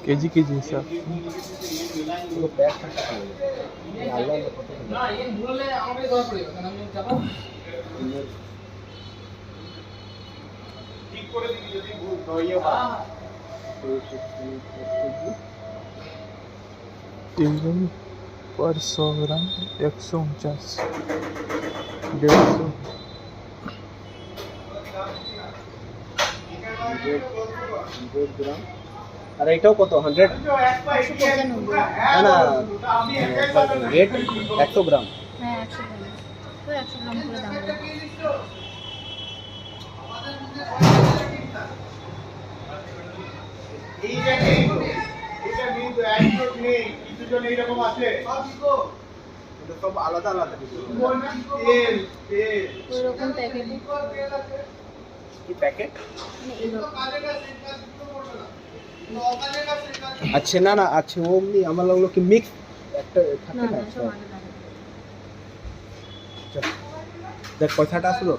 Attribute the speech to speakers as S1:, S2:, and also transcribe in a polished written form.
S1: KG KG হিসাব।
S2: পুরো bag থাকতে হবে। আল্লাহ কত
S3: না এই বললে আমাকে ধরা পড়বে কারণ আমি যাব
S2: ঠিক করে দিবি যদি ভুল নইও বা
S1: 100 গ্রাম 149 150
S2: 100 গ্রাম। আর এটাও কত 100? না না রেট 100 গ্রাম।
S4: হ্যাঁ 100 গ্রাম, তো 100 গ্রাম করে দাম বলুন।
S2: এইটা নেই তো, এটা নেই তো, একজন নেই, কিছুজন এইরকম আছে। এটা সব আলাদা আলাদা কিছু। তেল তেল
S4: ওই রকম প্যাকেট
S2: কি প্যাকেট?
S4: মানে এরকম
S2: আচ্ছা না না আচ্ছা ওমনি আমার লাগলো কি মিক্স একটা থাকে
S4: না
S2: না
S4: না সব আলাদা আলাদা।
S2: দেখ পয়সাটা আসলো।